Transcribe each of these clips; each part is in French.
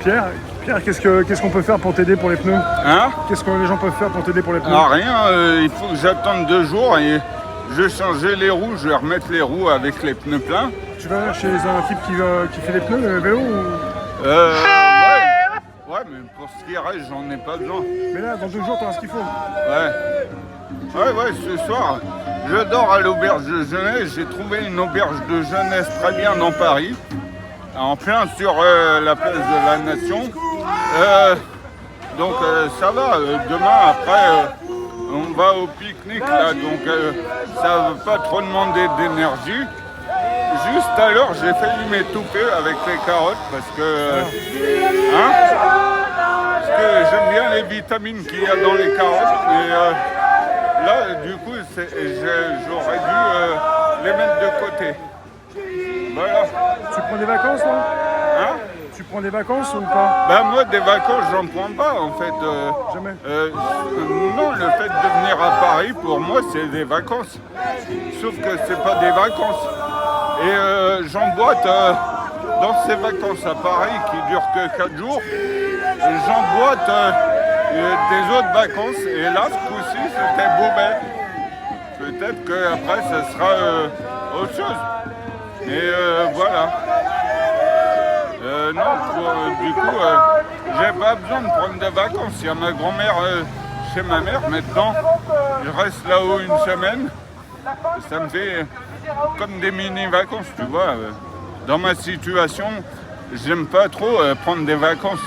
Pierre, qu'est-ce qu'on peut faire pour t'aider pour les pneus? Hein? Qu'est-ce que les gens peuvent faire pour t'aider pour les pneus? Ah, rien, il faut que j'attende 2 jours et je vais changer les roues, je vais remettre les roues avec les pneus pleins. Tu vas chez un type qui fait les pneus, le vélo ou... Ouais, mais pour ce qui reste, j'en ai pas besoin. Mais là, dans 2 jours, tu auras ce qu'il faut. Ouais, ce soir, je dors à l'auberge de jeunesse. J'ai trouvé une auberge de jeunesse très bien dans Paris, en plein sur la place de la Nation. Donc ça va, demain après on va au pique-nique là, donc ça ne va pas trop demander d'énergie. Juste à l'heure j'ai failli m'étouffer avec les carottes parce que j'aime bien les vitamines qu'il y a dans les carottes et là du coup j'aurais dû les mettre de côté. Voilà. Tu prends des vacances là? Hein? Tu prends des vacances ou pas? Ben moi des vacances j'en prends pas en fait. Jamais. Non, le fait de venir à Paris pour moi c'est des vacances. Sauf que c'est pas des vacances. Et j'emboîte dans ces vacances à Paris qui durent que 4 jours. J'emboîte des autres vacances et là ce coup-ci c'était Beauvais. Peut-être qu'après ça sera autre chose. Et voilà. Non, du coup, j'ai pas besoin de prendre des vacances. Il y a ma grand-mère chez ma mère maintenant. Je reste là-haut une semaine. Ça me fait comme des mini-vacances, tu vois. Dans ma situation, j'aime pas trop prendre des vacances.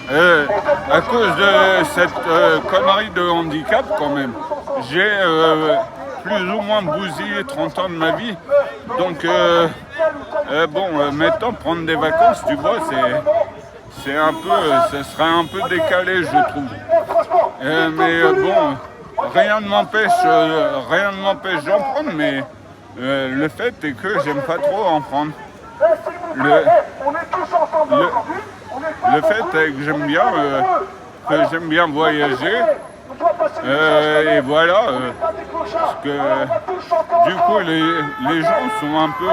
À cause de cette connerie de handicap, quand même. J'ai plus ou moins bousillé 30 ans de ma vie. Donc, maintenant, prendre des vacances, tu vois, c'est un peu, ce serait un peu décalé, je trouve. Mais rien ne m'empêche d'en prendre, mais le fait est que j'aime pas trop en prendre. Le fait est que j'aime bien voyager. Et voilà, parce que du coup les gens sont un peu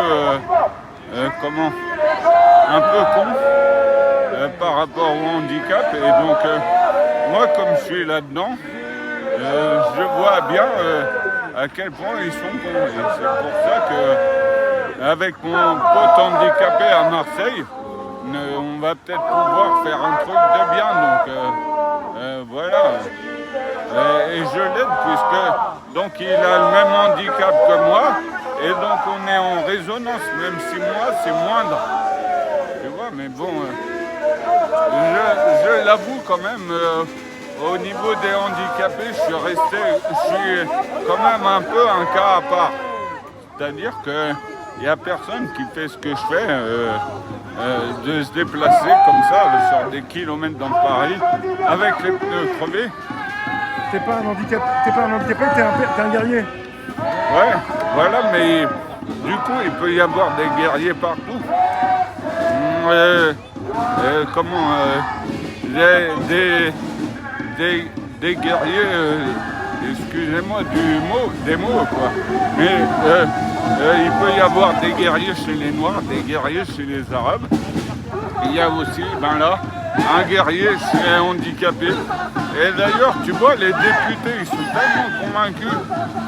un peu cons par rapport au handicap et donc moi comme je suis là-dedans, je vois bien à quel point ils sont cons et c'est pour ça que avec mon pote handicapé à Marseille, on va peut-être pouvoir faire un truc de bien donc voilà. Et je l'aide puisque donc il a le même handicap que moi et donc on est en résonance même si moi c'est moindre. Tu vois, mais bon, je l'avoue quand même, au niveau des handicapés, je suis quand même un peu un cas à part. C'est-à-dire qu'il n'y a personne qui fait ce que je fais, de se déplacer comme ça sur des kilomètres dans Paris avec les pneus crevés. T'es pas un handicapé, t'es un guerrier. Ouais, voilà, mais du coup, il peut y avoir des guerriers partout. Des guerriers, excusez-moi des mots, quoi. Mais il peut y avoir des guerriers chez les Noirs, des guerriers chez les Arabes. Il y a aussi, un guerrier chez les handicapés. Et d'ailleurs, tu vois, les députés, ils sont tellement convaincus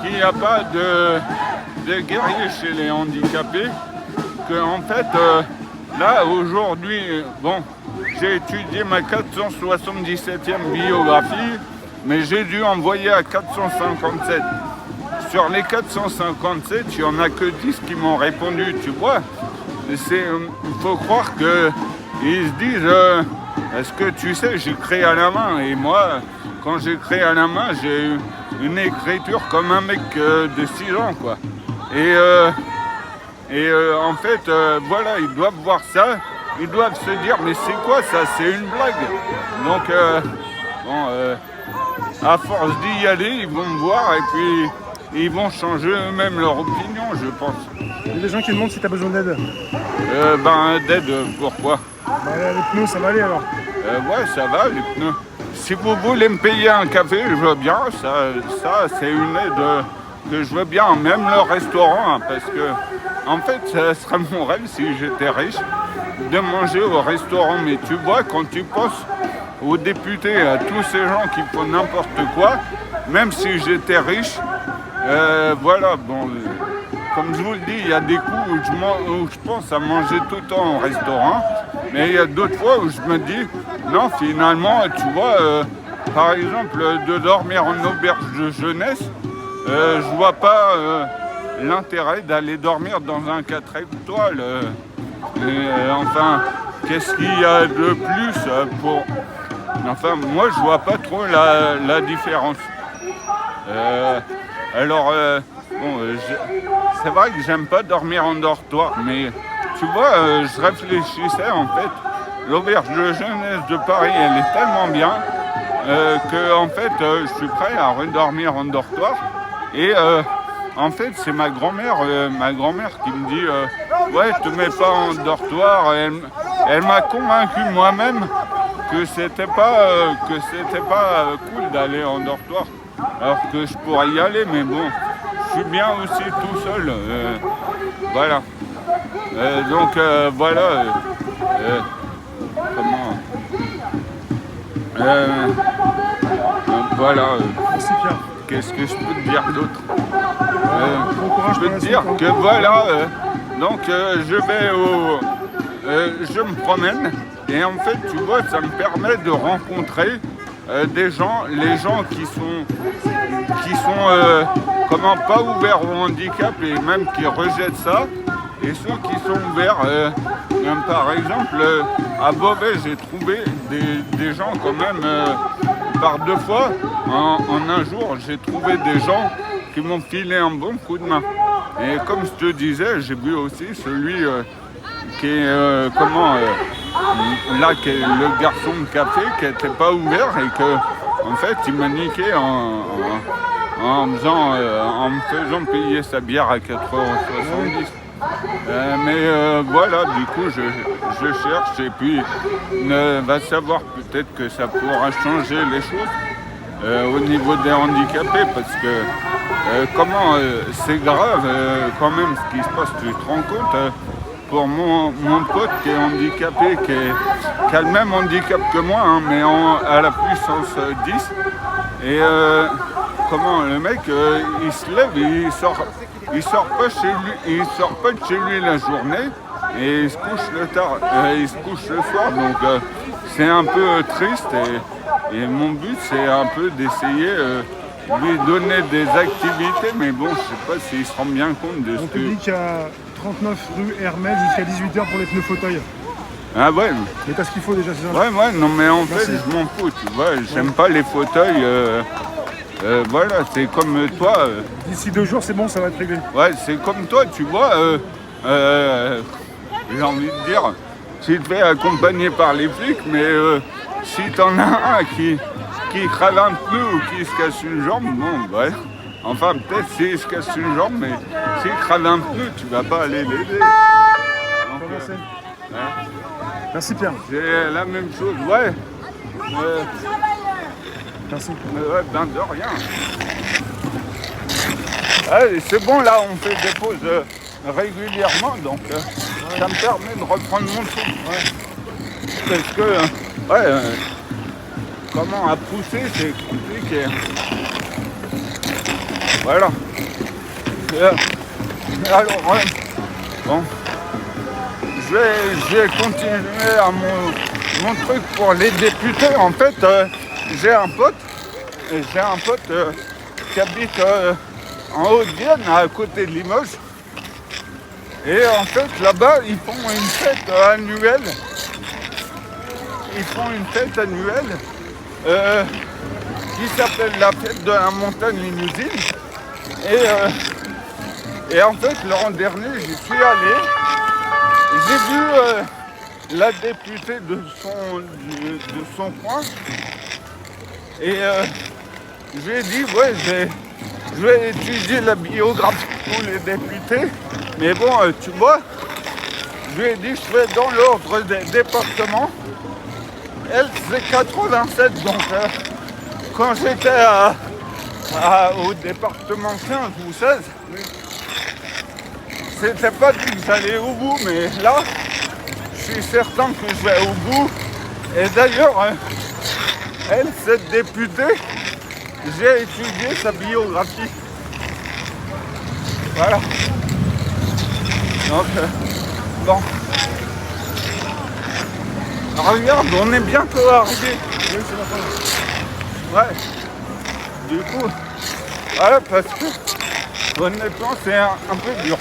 qu'il n'y a pas de guerriers chez les handicapés qu'en fait, là, aujourd'hui, j'ai étudié ma 477e biographie, mais j'ai dû envoyer à 457. Sur les 457, il n'y en a que 10 qui m'ont répondu, tu vois. Il faut croire qu'ils se disent... Est-ce que tu sais, j'écris à la main et moi, quand j'écris à la main, j'ai une écriture comme un mec de 6 ans, quoi. Et en fait, voilà, ils doivent voir ça, ils doivent se dire, mais c'est quoi ça? C'est une blague. Donc, à force d'y aller, ils vont me voir et puis ils vont changer eux-mêmes leur opinion, je pense. Il y a des gens qui demandent si tu as besoin d'aide. D'aide, pourquoi? Les pneus, ça va aller alors. Ouais, ça va, les pneus. Si vous voulez me payer un café, je veux bien. Ça c'est une aide que je veux bien. Même le restaurant, parce que, en fait, ça serait mon rêve si j'étais riche. de manger au restaurant. Mais tu vois, quand tu penses aux députés, à tous ces gens qui font n'importe quoi, même si j'étais riche, voilà, bon, comme je vous le dis, il y a des coups où je pense à manger tout le temps au restaurant, mais il y a d'autres fois où je me dis, non, finalement, tu vois, par exemple, de dormir en auberge de jeunesse, je vois pas l'intérêt d'aller dormir dans un 4 étoiles. Enfin, qu'est-ce qu'il y a de plus pour... Enfin, moi, je vois pas trop la différence. Alors, bon, c'est vrai que j'aime pas dormir en dortoir, mais tu vois, je réfléchissais en fait, l'auberge de jeunesse de Paris, elle est tellement bien que en fait, je suis prêt à redormir en dortoir. Et en fait, c'est ma grand-mère qui me dit, ouais, te mets pas en dortoir. Elle m'a convaincu moi-même que c'était pas cool d'aller en dortoir, alors que je pourrais y aller, mais bon, je suis bien aussi tout seul, voilà. Donc voilà, comment, voilà. Merci Pierre. Qu'est-ce que je peux te dire d'autre? Bon courage Je peux pour te la dire suite, que voilà, donc je vais je me promène et en fait tu vois ça me permet de rencontrer des gens, les gens qui sont comment pas ouverts au handicap et même qui rejettent ça, et ceux qui sont ouverts. Par exemple à Beauvais j'ai trouvé des gens quand même par 2 fois en un jour j'ai trouvé des gens qui m'ont filé un bon coup de main. Et comme je te disais, j'ai vu aussi celui qui est là, qui est le garçon de café qui n'était pas ouvert et que en fait il m'a niqué en me faisant payer sa bière à 4,70 €. Mais voilà, du coup je cherche et puis va savoir, peut-être que ça pourra changer les choses au niveau des handicapés, parce que c'est grave quand même ce qui se passe, tu te rends compte pour mon pote qui est handicapé, qui a le même handicap que moi, hein, mais à la puissance 10, et le mec il se lève et il sort pas de chez lui la journée et il se couche le soir, donc c'est un peu triste, et mon but c'est un peu d'essayer lui donner des activités, mais bon, je sais pas s'il se rend bien compte de ce On te que... dit qu'il y a 39 rue Hermel jusqu'à 18h pour les pneus fauteuils. Ah ouais, Mais t'as ce qu'il faut déjà, c'est ça? ouais, non mais en Merci. fait je m'en fous, tu vois, j'aime pas les fauteuils, voilà, c'est comme toi, D'ici 2 jours, c'est bon, ça va être réglé. ouais, c'est comme toi, tu vois, j'ai envie de dire, tu te fais accompagner par les flics, mais si t'en as un qui crève un pneu ou qui se casse une jambe, bon, ouais. Enfin, peut-être s'il se casse une jambe, mais s'il crève un pneu, tu vas pas aller l'aider. Donc, hein, Merci Pierre. c'est la même chose, ouais. Merci. Ouais, ben de rien. Allez, c'est bon, là, on fait des pauses régulièrement, donc ça me permet de reprendre mon souffle. Parce que, comment à pousser, c'est compliqué. Voilà. Alors, bon, je vais continuer à mon truc pour les députés. En fait, j'ai un pote qui habite en Haute-Vienne, à côté de Limoges. Et en fait, là-bas, ils font une fête annuelle. Qui s'appelle la fête de la montagne limousine. Et en fait, l'an dernier, j'y suis allé. J'ai vu la députée de son coin. Et je lui ai dit, ouais, je vais étudier la biographie de tous les députés. Mais bon, tu vois, je lui ai dit, je vais dans l'ordre des départements. Elle, c'est 87, donc quand j'étais au département 15 ou 16, c'était pas que j'allais au bout, mais là, je suis certain que je vais au bout. Et d'ailleurs, elle, cette députée, j'ai étudié sa biographie. Voilà. Donc, bon. Alors, regarde, on est bientôt arrivé. Oui, c'est la fin. Ouais. Du coup, ouais, parce que honnêtement, c'est un peu dur.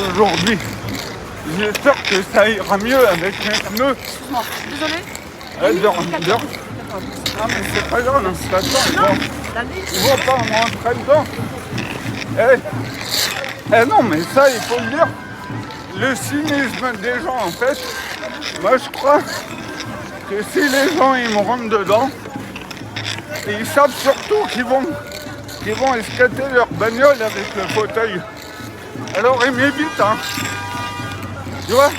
Aujourd'hui, j'espère que ça ira mieux avec mes pneus. Désolé. Ah, mais c'est pas grave, c'est pas ça. Bon, tu vois pas, moi, très dedans. Non, mais ça, il faut le dire. Le cynisme des gens, en fait, moi, je crois que si les gens, ils me rentrent dedans, ils savent surtout qu'ils vont escater leur bagnole avec le fauteuil. Alors, ils m'évitent, hein. Tu vois,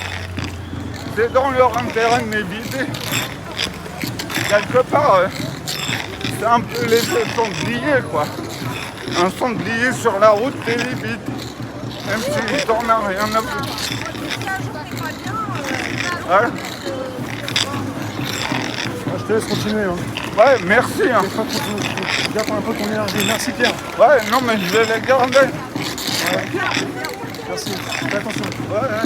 c'est dans leur intérêt de m'éviter. Quelque part, c'est un peu l'effet sanglier, quoi. Un sanglier sur la route, t'évites. Même si t'en as rien à foutre. Ouais. Je te laisse continuer. Hein. Ouais, merci. Hein. Garde un peu ton énergie. Merci Pierre. Ouais, non, mais je vais les garder. Merci. Fais attention. Ouais.